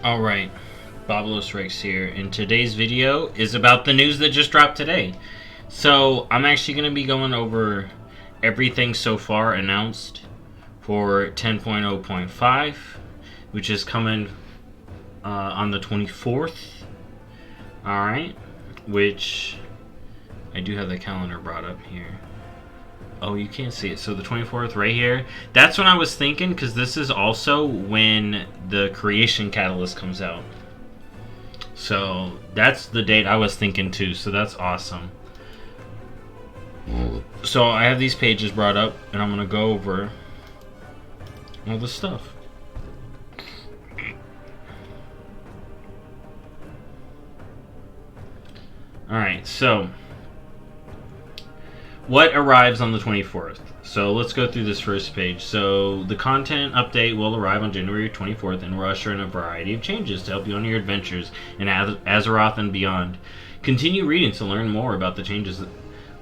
Alright, BobalosRex here, and today's video is about the news that just dropped today. So, I'm actually going to be going over everything so far announced for 10.0.5, which is coming on the 24th. Alright, which I do have the calendar brought up here. Oh, you can't see it. So the 24th right here. That's when I was thinking, because this is also when the Creation Catalyst comes out. So that's the date I was thinking too. So that's awesome. So I have these pages brought up, and I'm going to go over all the stuff. Alright, so what arrives on the 24th? So let's go through this first page. So the content update will arrive on January 24th and will usher in a variety of changes to help you on your adventures in Azeroth and beyond. Continue reading to learn more about the changes,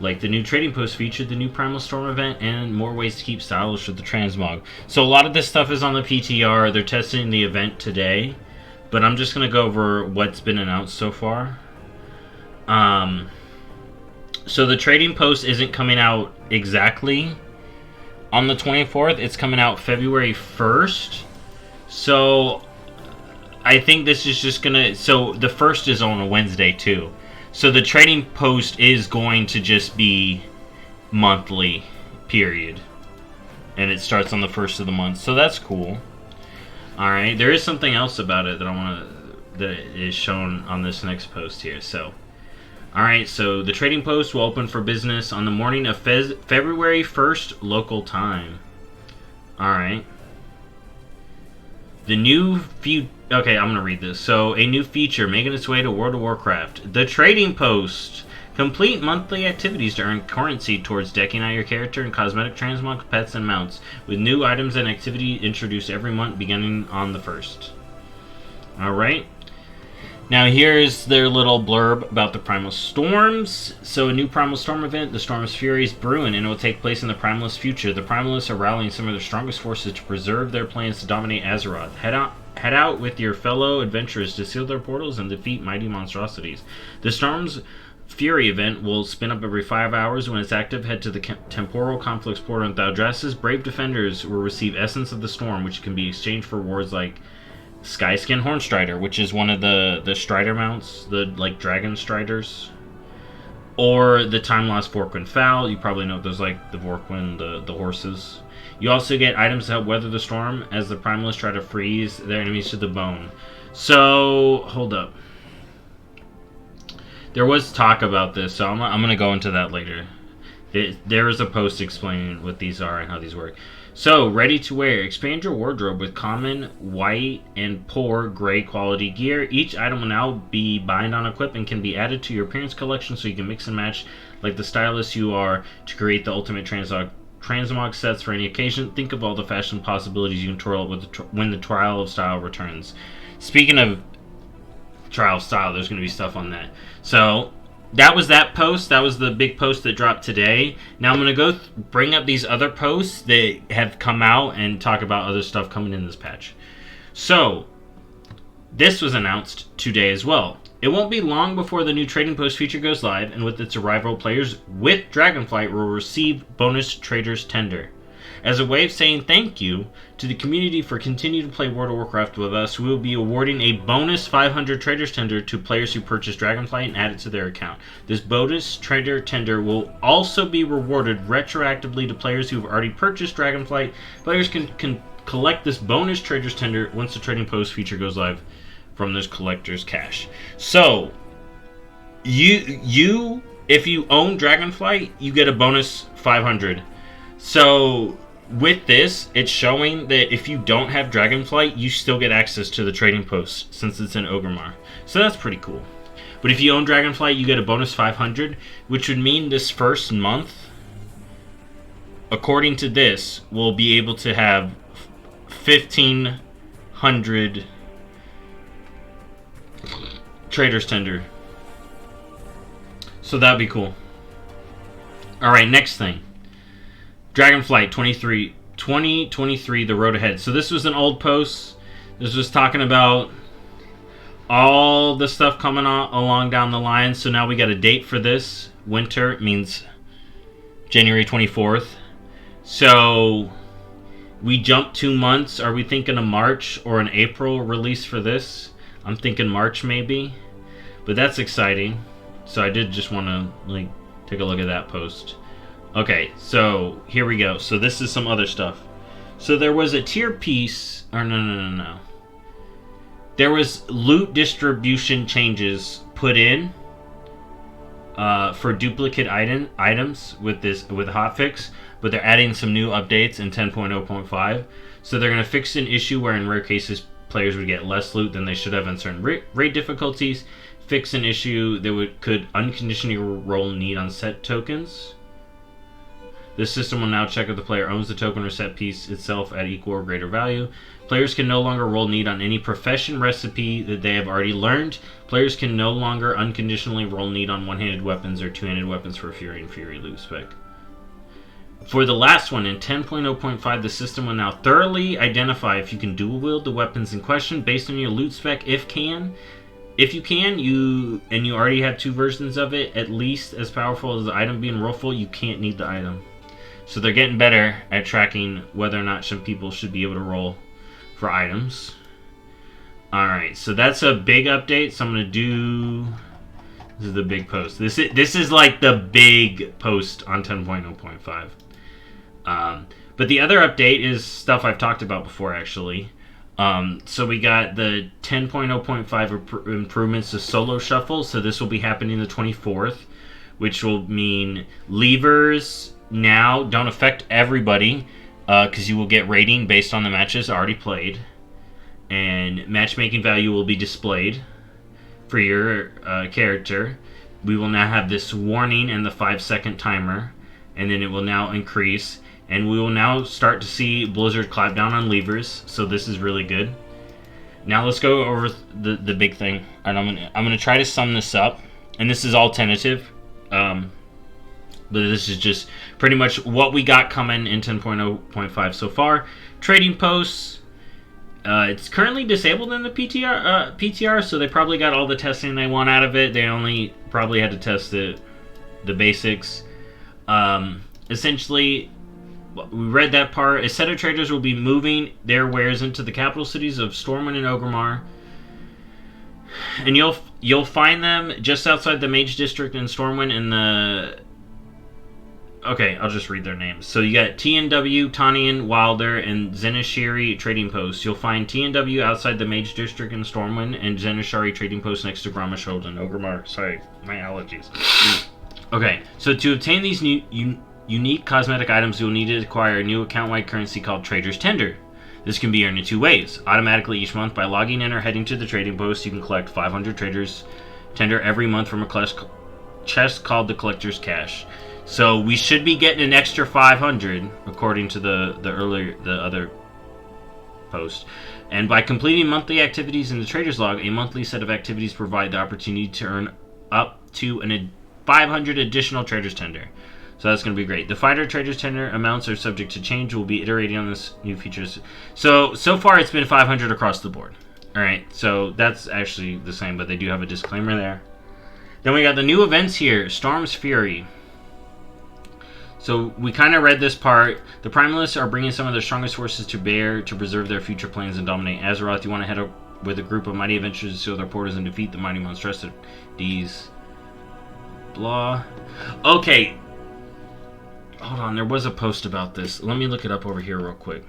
like the new trading post featured the new Primal Storm event and more ways to keep stylish with the transmog. So a lot of this stuff is on the PTR. They're testing the event today, but I'm just going to go over what's been announced so far. So the trading post isn't coming out exactly on the 24th. It's coming out February 1st. So I think this is just gonna... So the 1st is on a Wednesday too. So the trading post is going to just be monthly, period. And it starts on the 1st of the month. So that's cool. Alright, there is something else about it that I want to... that is shown on this next post here. So... Alright, so the trading post will open for business on the morning of February 1st local time. Alright. The new okay, I'm going to read this. So, a new feature making its way to World of Warcraft. The trading post. Complete monthly activities to earn currency towards decking out your character and cosmetic transmog, pets, and mounts, with new items and activity introduced every month beginning on the 1st. Alright. Now here's their little blurb about the Primal Storms. So a new Primal Storm event, the Storm's Fury is brewing, and it will take place in the Primalist future. The Primalists are rallying some of their strongest forces to preserve their plans to dominate Azeroth. Head out with your fellow adventurers to seal their portals and defeat mighty monstrosities. The Storm's Fury event will spin up every 5 hours. When it's active, head to the Temporal Conflicts portal in Thaldraszus. Brave defenders will receive Essence of the Storm, which can be exchanged for rewards like Skyskin Hornstrider, which is one of the Strider mounts, the like Dragon Striders, or the Time Lost Vorkwyn Fowl. You probably know those, like the Vorkwyn, the horses. You also get items to help weather the storm as the Primalists try to freeze their enemies to the bone. So, hold up. There was talk about this, so I'm going to go into that later. There is a post explaining what these are and how these work. So, ready to wear. Expand your wardrobe with common, white, and poor gray quality gear. Each item will now be bind on equip and can be added to your appearance collection so you can mix and match like the stylist you are to create the ultimate transmog sets for any occasion. Think of all the fashion possibilities you can twirl with when the Trial of Style returns. Speaking of Trial of Style, there's going to be stuff on that. So, that was that post. That was the big post that dropped today. Now I'm going to go bring up these other posts that have come out and talk about other stuff coming in this patch. So, this was announced today as well. It won't be long before the new trading post feature goes live, and with its arrival, players with Dragonflight will receive bonus Trader's Tender. As a way of saying thank you to the community for continuing to play World of Warcraft with us, we will be awarding a bonus 500 Trader's Tender to players who purchase Dragonflight and add it to their account. This bonus Trader Tender will also be rewarded retroactively to players who have already purchased Dragonflight. Players can collect this bonus Trader's Tender once the trading post feature goes live from this collector's cache. So, you if you own Dragonflight, you get a bonus 500. So, with this, it's showing that if you don't have Dragonflight, you still get access to the trading post since it's in Orgrimmar. So that's pretty cool. But if you own Dragonflight, you get a bonus 500, which would mean this first month, according to this, we'll be able to have 1,500 Trader's Tender. So that'd be cool. Alright, next thing. Dragonflight 2023, The Road Ahead. So this was an old post. This was talking about all the stuff coming along down the line. So now we got a date for this. Winter means January 24th. So we jumped 2 months. Are we thinking a March or an April release for this? I'm thinking March maybe. But that's exciting. So I did just want to like take a look at that post. Okay, so here we go. So this is some other stuff. So there was a tier piece, or no. There was loot distribution changes put in for duplicate items with hotfix, but they're adding some new updates in 10.0.5. So they're going to fix an issue where in rare cases players would get less loot than they should have in certain raid difficulties. Fix an issue that could unconditionally roll need on set tokens. This system will now check if the player owns the token or set piece itself at equal or greater value. Players can no longer roll need on any profession recipe that they have already learned. Players can no longer unconditionally roll need on one-handed weapons or two-handed weapons for Fury and Fury loot spec. For the last one, in 10.0.5, the system will now thoroughly identify if you can dual-wield the weapons in question based on your loot spec. If you can, you already have 2 versions of it, at least as powerful as the item being rollful, you can't need the item. So they're getting better at tracking whether or not some people should be able to roll for items. Alright, so that's a big update. So I'm going to do... This is the big post. This is like the big post on 10.0.5. But the other update is stuff I've talked about before, actually. So we got the 10.0.5 improvements to solo shuffle. So this will be happening the 24th, which will mean levers now don't affect everybody, because you will get rating based on the matches already played, and matchmaking value will be displayed for your character. We will now have this warning and the 5-second timer, and then it will now increase, and we will now start to see Blizzard clap down on levers. So this is really good. Now let's go over the big thing, and I'm gonna try to sum this up, and this is all tentative. But this is just pretty much what we got coming in 10.0.5 so far. Trading posts. It's currently disabled in the PTR, so they probably got all the testing they want out of it. They only probably had to test the basics. Essentially, we read that part. A set of traders will be moving their wares into the capital cities of Stormwind and Orgrimmar. And you'll find them just outside the Mage District in Stormwind in the... Okay, I'll just read their names. So you got TNW, Tanian, Wilder, and Zenishiri trading posts. You'll find TNW outside the Mage District in Stormwind, and Zenishiri trading posts next to Grammashold and Orgrimmar. Sorry, my allergies. Okay, so to obtain these unique cosmetic items, you'll need to acquire a new account-wide currency called Trader's Tender. This can be earned in 2 ways. Automatically each month by logging in or heading to the trading post, you can collect 500 Trader's Tender every month from a chest called the Collector's Cache. So we should be getting an extra 500, according to the other post. And by completing monthly activities in the Trader's Log, a monthly set of activities provide the opportunity to earn up to 500 additional Trader's Tender. So that's going to be great. The Fighter Trader's Tender amounts are subject to change. We'll be iterating on this new features. So far it's been 500 across the board. Alright, so that's actually the same, but they do have a disclaimer there. Then we got the new events here. Storm's Fury. So we kind of read this part. The Primalists are bringing some of their strongest forces to bear to preserve their future plans and dominate Azeroth. You want to head up with a group of mighty adventurers to seal their portals and defeat the mighty monstrosities. Blah. Okay. Hold on, there was a post about this. Let me look it up over here real quick.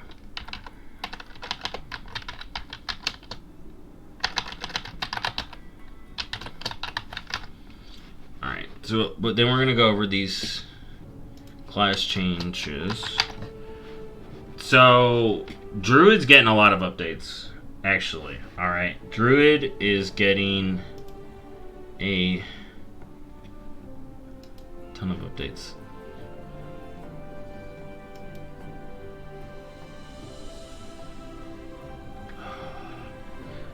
Alright, so but then we're going to go over these class changes. So Druid's getting a lot of updates, actually. Alright, Druid is getting a ton of updates.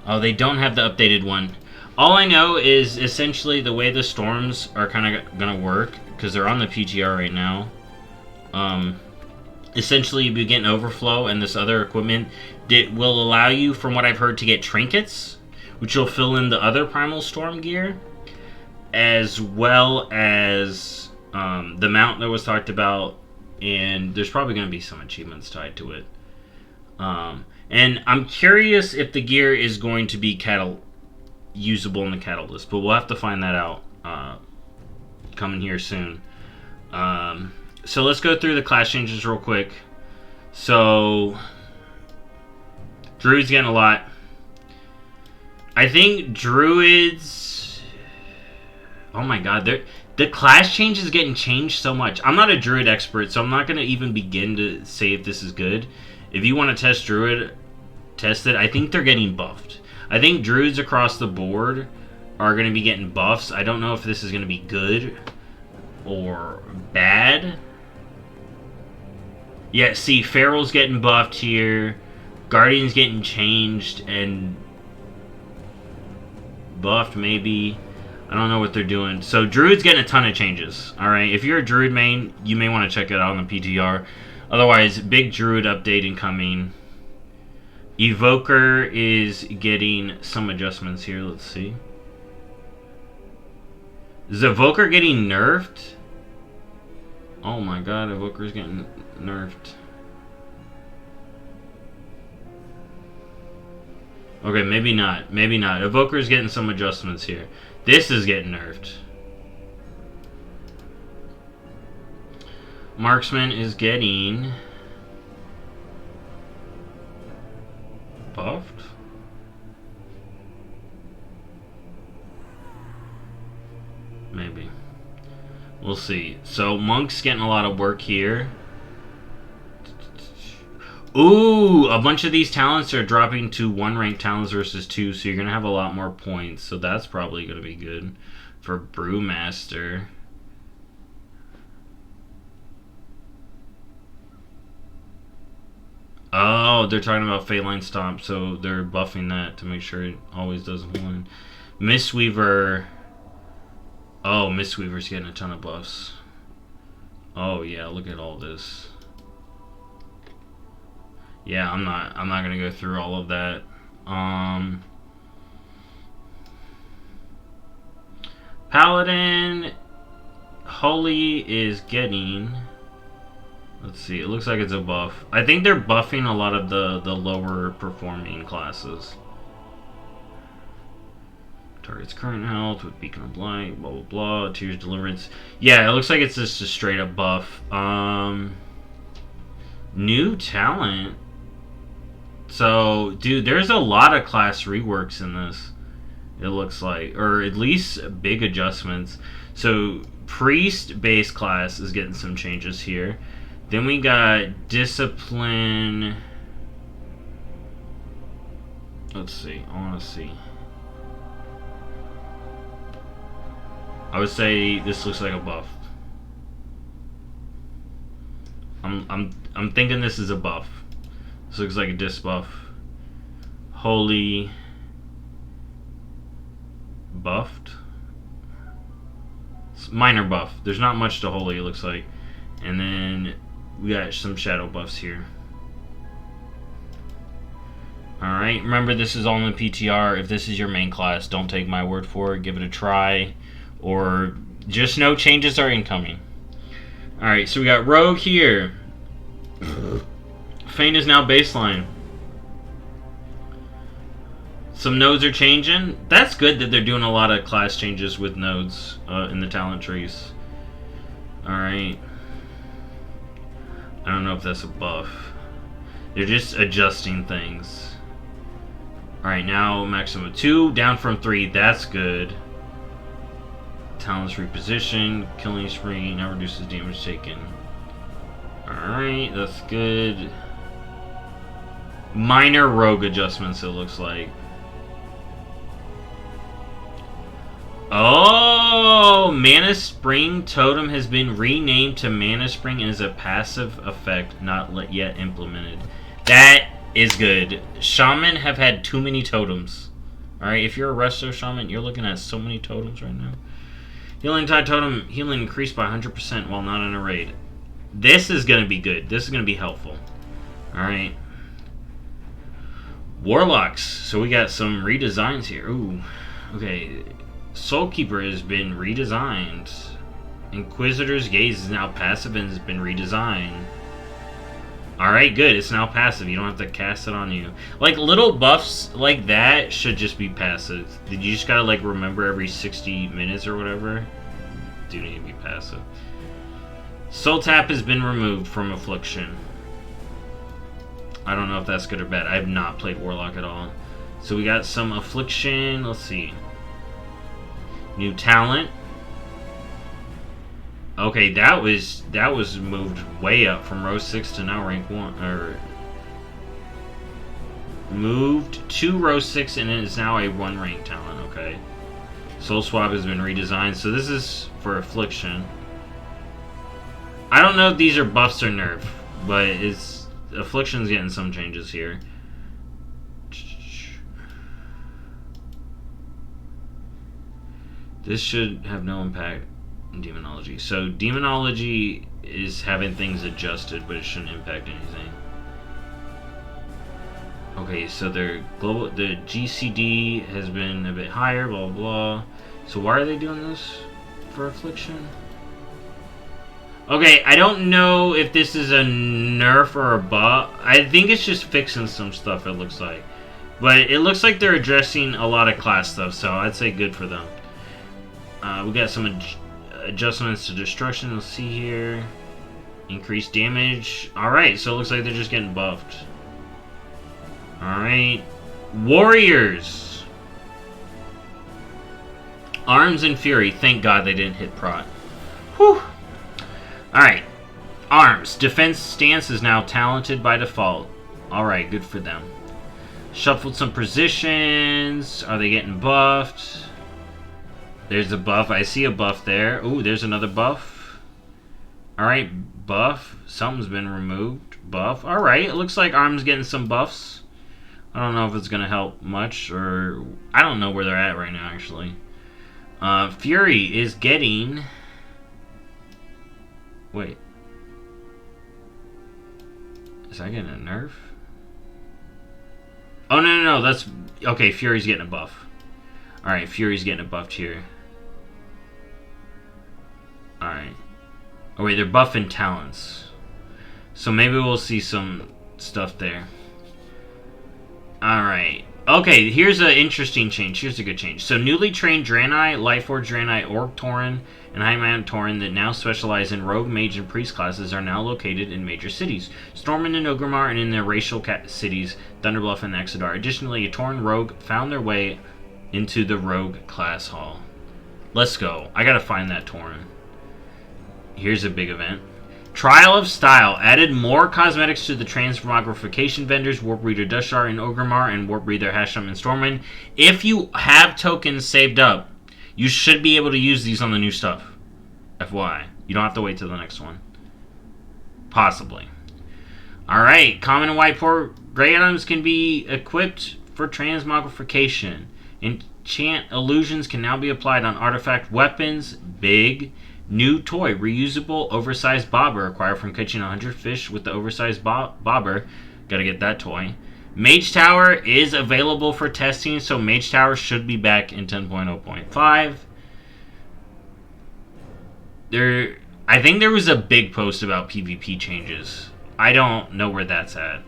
Oh, they don't have the updated one. All I know is essentially the way the storms are kind of going to work, because they're on the PTR right now. Essentially, you begin overflow, and this other equipment will allow you, from what I've heard, to get trinkets, which will fill in the other Primal Storm gear, as well as the mount that was talked about, and there's probably going to be some achievements tied to it. And I'm curious if the gear is going to be usable in the Catalyst, but we'll have to find that out coming here soon. So let's go through the class changes real quick. So Druid's getting a lot. I think Druids... Oh my god, the class change is getting changed so much. I'm not a Druid expert, so I'm not going to even begin to say if this is good. If you want to test Druid, test it. I think they're getting buffed. I think Druids across the board are going to be getting buffs. I don't know if this is going to be good or bad. Yeah, see, Feral's getting buffed here. Guardian's getting changed and buffed, maybe. I don't know what they're doing. So Druid's getting a ton of changes. Alright, if you're a Druid main, you may want to check it out on the PTR. Otherwise, big Druid update incoming. Evoker is getting some adjustments here. Let's see. Is Evoker getting nerfed? Oh my god, Evoker's getting nerfed. Okay, maybe not. Maybe not. Evoker's getting some adjustments here. This is getting nerfed. Marksman is getting buffed. Maybe. We'll see. So Monk's getting a lot of work here. Ooh, a bunch of these talents are dropping to 1 rank talents versus 2, so you're going to have a lot more points. So that's probably going to be good for Brewmaster. Oh, they're talking about Phalanx Stomp, so they're buffing that to make sure it always does 1. Mistweaver. Oh, Mistweaver's getting a ton of buffs. Oh yeah, look at all this. Yeah, I'm not gonna go through all of that. Paladin Holy is getting, let's see, it looks like it's a buff. I think they're buffing a lot of the lower performing classes. Target's current health with Beacon of Light, blah blah blah, Tears Deliverance. Yeah, it looks like it's just a straight up buff. New talent. So, dude, there's a lot of class reworks in this, it looks like. Or at least big adjustments. So, Priest base class is getting some changes here. Then we got Discipline. Let's see, I want to see. I would say this looks like a buff. I'm thinking this is a buff. This looks like a disc buff. Holy buffed. It's minor buff. There's not much to Holy, it looks like. And then we got some shadow buffs here. Alright, remember this is all in the PTR. If this is your main class, don't take my word for it. Give it a try. Or just know changes are incoming. Alright, so we got Rogue here. Feint is now baseline. Some nodes are changing. That's good that they're doing a lot of class changes with nodes in the talent trees. Alright. I don't know if that's a buff. They're just adjusting things. Alright, now maximum of 2, down from 3. That's good. Talents reposition, killing spree, now reduces damage taken. Alright, that's good. Minor rogue adjustments, it looks like. Oh, Mana Spring Totem has been renamed to Mana Spring and is a passive effect not yet implemented. That is good. Shaman have had too many totems. Alright, if you're a Resto Shaman, you're looking at so many totems right now. Healing Tide Totem, healing increased by 100% while not in a raid. This is going to be good. This is going to be helpful. Alright. Warlocks. So we got some redesigns here. Ooh. Okay. Soulkeeper has been redesigned. Inquisitor's Gaze is now passive and has been redesigned. Alright, good. It's now passive. You don't have to cast it on you. Like, little buffs like that should just be passive. You just gotta, like, remember every 60 minutes or whatever. Do need to be passive. Soul Tap has been removed from Affliction. I don't know if that's good or bad. I have not played Warlock at all. So we got some Affliction. Let's see. New talent. Okay, that was moved way up from row 6 to now rank 1, or moved to row 6 and it is now a 1 rank talent. Okay, Soul Swap has been redesigned, so this is for Affliction. I don't know if these are buffs or nerf, but it's Affliction's getting some changes here. This should have no impact. Demonology. So Demonology is having things adjusted, but it shouldn't impact anything. Okay, so the GCD has been a bit higher, blah blah blah. So why are they doing this for Affliction? Okay, I don't know if this is a nerf or a buff. I think it's just fixing some stuff, it looks like. But it looks like they're addressing a lot of class stuff, so I'd say good for them. We got some adjustments to destruction. Let's see here. Increased damage. Alright, so it looks like they're just getting buffed. Alright. Warriors. Arms and Fury. Thank God they didn't hit Prot. Whew. Alright. Arms. Defense stance is now talented by default. Alright, good for them. Shuffled some positions. Are they getting buffed? There's a buff. I see a buff there. Ooh, there's another buff. Alright, buff. Something's been removed. Buff. Alright, it looks like Arm's getting some buffs. I don't know if it's going to help much, or... I don't know where they're at right now, actually. Fury is getting... Wait. Is that getting a nerf? Oh, no, that's... Okay, Fury's getting a buff. Alright, Fury's getting a buffed here. Alright. Oh wait, they're buffing talents. So maybe we'll see some stuff there. Alright. Okay, here's an interesting change. Here's a good change. So newly trained Draenei, Lightforged Draenei, Orc Tauren, and High Mountain Tauren that now specialize in Rogue, Mage, and Priest classes are now located in major cities. Stormwind and Orgrimmar, and in their racial cities, Thunderbluff and Exodar. Additionally, a Tauren Rogue found their way into the Rogue class hall. Let's go. I gotta find that Tauren. Here's a big event. Trial of Style. Added more cosmetics to the transmogrification vendors, Warp Breeder Dushar and Orgrimmar, and Warp Breeder Hashem and Stormwind. If you have tokens saved up, you should be able to use these on the new stuff. FYI. You don't have to wait till the next one. Possibly. Alright. Common and white port gray items can be equipped for transmogrification. Enchant illusions can now be applied on artifact weapons. Big. New toy, reusable oversized bobber acquired from catching 100 fish with the oversized bobber. Gotta get that toy. Mage Tower is available for testing, so Mage Tower should be back in 10.0.5. I think there was a big post about PvP changes. I don't know where that's at.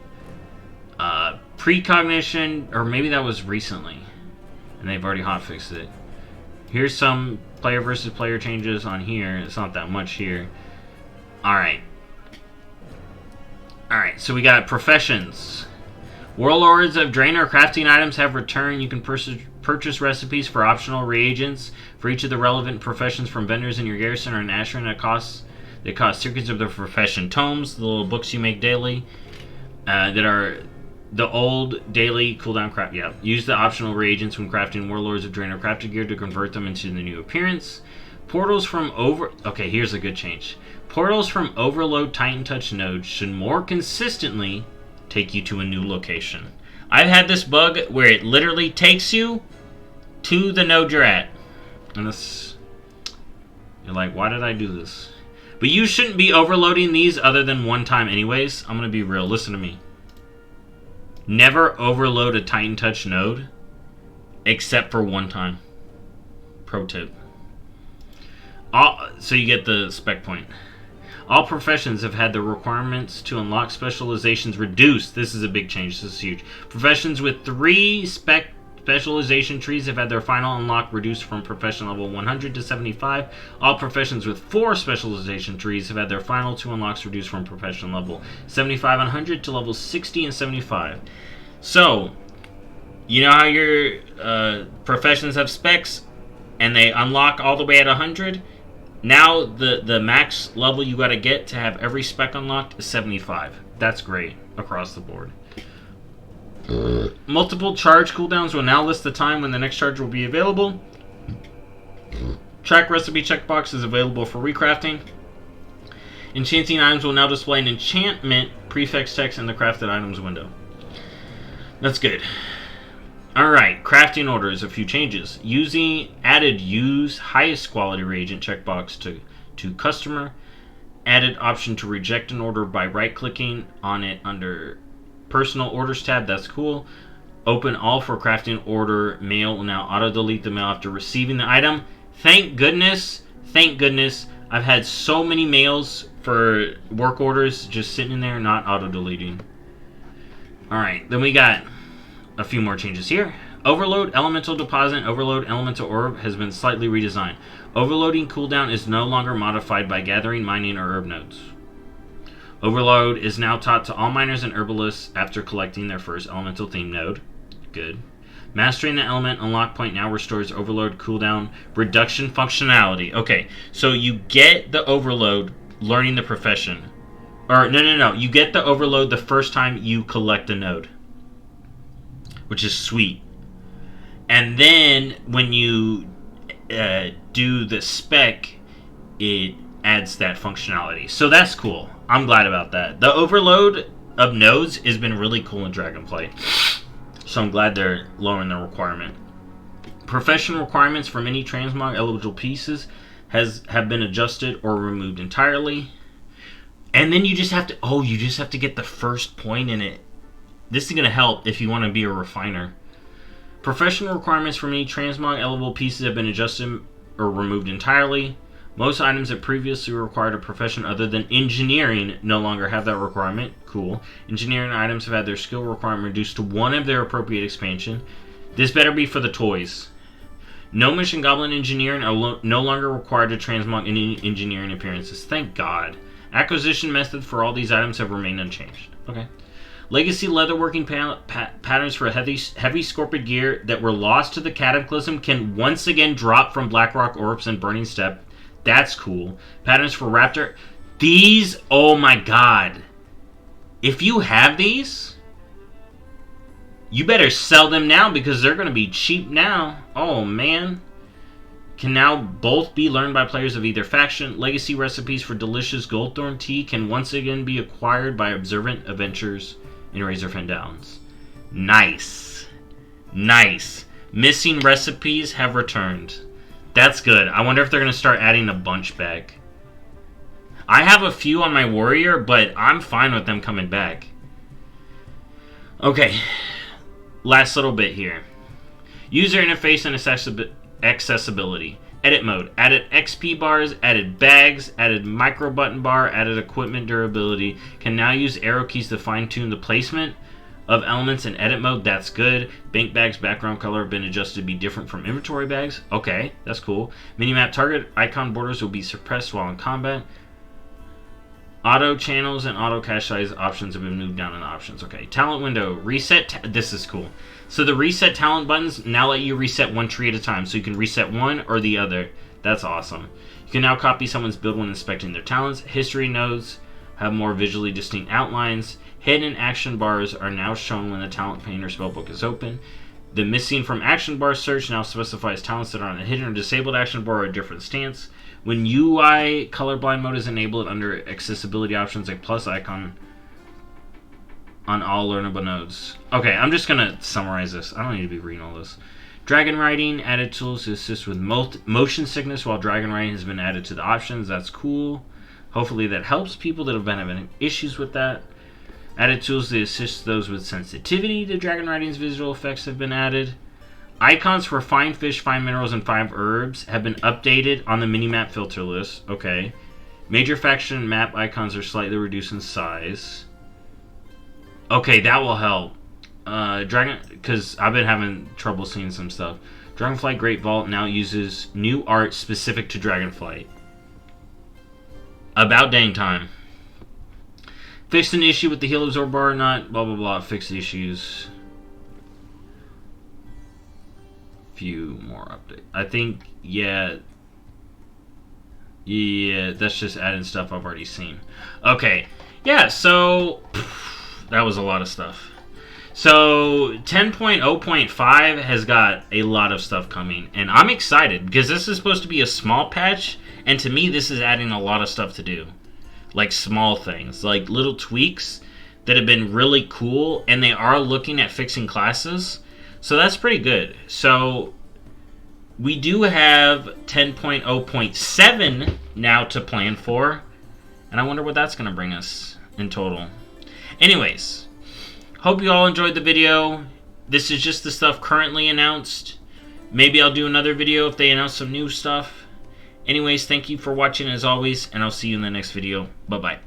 Precognition, or maybe that was recently, and they've already hotfixed it. Here's some player versus player changes on here. It's not that much here. Alright. Alright, so we got professions. Warlords of Draenor crafting items have returned. You can purchase recipes for optional reagents for each of the relevant professions from vendors in your garrison or in Asheron that cost circuits of the profession tomes, the little books you make daily, that are the old daily cooldown craft. Yeah. Use the optional reagents when crafting Warlords of Draenor crafted gear to convert them into the new appearance. Portals from Okay, here's a good change. Portals from Overload Titan Touch nodes should more consistently take you to a new location. I've had this bug where it literally takes you to the node you're at. And this... You're like, why did I do this? But you shouldn't be overloading these other than one time anyways. I'm going to be real. Listen to me. Never overload a Titan Touch node except for one time. Pro tip. So you get the spec point. All professions have had their requirements to unlock specializations reduced. This is a big change. This is huge. Professions with 3 specialization trees have had their final unlock reduced from profession level 100 to 75. All professions with 4 specialization trees have had their final 2 unlocks reduced from profession level 75 and 100 to level 60 and 75. So, you know how your professions have specs and they unlock all the way at 100? Now the max level you got to get to have every spec unlocked is 75. That's great across the board. Multiple charge cooldowns will now list the time when the next charge will be available. Track recipe checkbox is available for recrafting. Enchanting items will now display an enchantment prefix text in the crafted items window. That's good. Alright, crafting orders, a few changes. Added use highest quality reagent checkbox to customer. Added option to reject an order by right-clicking on it under personal orders tab. That's cool. Open all for crafting order. Mail will now auto-delete the mail after receiving the item. Thank goodness. Thank goodness. I've had so many mails for work orders just sitting in there not auto-deleting. Alright, then we got a few more changes here. Overload Elemental Deposit and Overload Elemental Orb has been slightly redesigned. Overloading cooldown is no longer modified by gathering, mining, or herb nodes. Overload is now taught to all miners and herbalists after collecting their first elemental theme node. Good. Mastering the element unlock point now restores overload cooldown reduction functionality. Okay, so you get the overload learning the profession. Or, no. You get the overload the first time you collect a node, which is sweet. And then when you do the spec, it adds that functionality. So that's cool. I'm glad about that. The overload of nodes has been really cool in Dragonflight. So I'm glad they're lowering the requirement. Profession requirements for many transmog eligible pieces have been adjusted or removed entirely. And then you just have to get the first point in it. This is going to help if you want to be a refiner. Professional requirements for many transmog eligible pieces have been adjusted or removed entirely. Most items that previously required a profession other than engineering no longer have that requirement. Cool. Engineering items have had their skill requirement reduced to 1 of their appropriate expansion. This better be for the toys. Gnomish and Goblin engineering are no longer required to transmog any engineering appearances. Thank God. Acquisition methods for all these items have remained unchanged. Okay. Legacy leatherworking patterns for heavy scorpion gear that were lost to the Cataclysm can once again drop from Blackrock Orbs and Burning Step. That's cool. Patterns for Raptor. These, oh my God. If you have these, you better sell them now because they're going to be cheap now. Oh man. Can now both be learned by players of either faction. Legacy recipes for delicious Goldthorn tea can once again be acquired by observant adventurers in Razorfen Downs. Nice. Nice. Missing recipes have returned. That's good. I wonder if they're going to start adding a bunch back. I have a few on my warrior, but I'm fine with them coming back. Okay. Last little bit here. User interface and accessibility. Edit mode. Added XP bars, added bags, added micro button bar, added equipment durability. Can now use arrow keys to fine tune the placement of elements in edit mode. That's good. Bank bags background color have been adjusted to be different from inventory bags. Okay, that's cool. Minimap target icon borders will be suppressed while in combat. Auto channels and auto cache size options have been moved down in the options. Okay, talent window. Reset. This is cool. So the reset talent buttons now let you reset one tree at a time. So you can reset one or the other. That's awesome. You can now copy someone's build when inspecting their talents. History nodes have more visually distinct outlines. Hidden action bars are now shown when the talent pane or spellbook is open. The missing from action bar search now specifies talents that are on the hidden or disabled action bar or a different stance. When UI colorblind mode is enabled under accessibility options, a plus icon on all learnable nodes. Okay, I'm just going to summarize this. I don't need to be reading all this. Dragon riding, added tools to assist with motion sickness while dragon riding has been added to the options. That's cool. Hopefully that helps people that have been having issues with that. Added tools to assist those with sensitivity to dragon writing's visual effects have been added. Icons for fine fish, fine minerals, and 5 herbs have been updated on the minimap filter list. Okay. Major faction map icons are slightly reduced in size. Okay, that will help. Because I've been having trouble seeing some stuff. Dragonflight Great Vault now uses new art specific to Dragonflight. About dang time. Fixed an issue with the heal absorb bar, not blah blah blah. Fixed issues. Few more updates. I think, yeah, that's just adding stuff I've already seen. Okay, yeah, so that was a lot of stuff. So 10.0.5 has got a lot of stuff coming, and I'm excited because this is supposed to be a small patch, and to me this is adding a lot of stuff to do. Like small things, like little tweaks that have been really cool, and they are looking at fixing classes. So that's pretty good. So we do have 10.0.7 now to plan for, and I wonder what that's going to bring us in total. Anyways, hope you all enjoyed the video. This is just the stuff currently announced. Maybe I'll do another video if they announce some new stuff. Anyways, thank you for watching as always, and I'll see you in the next video. Bye-bye.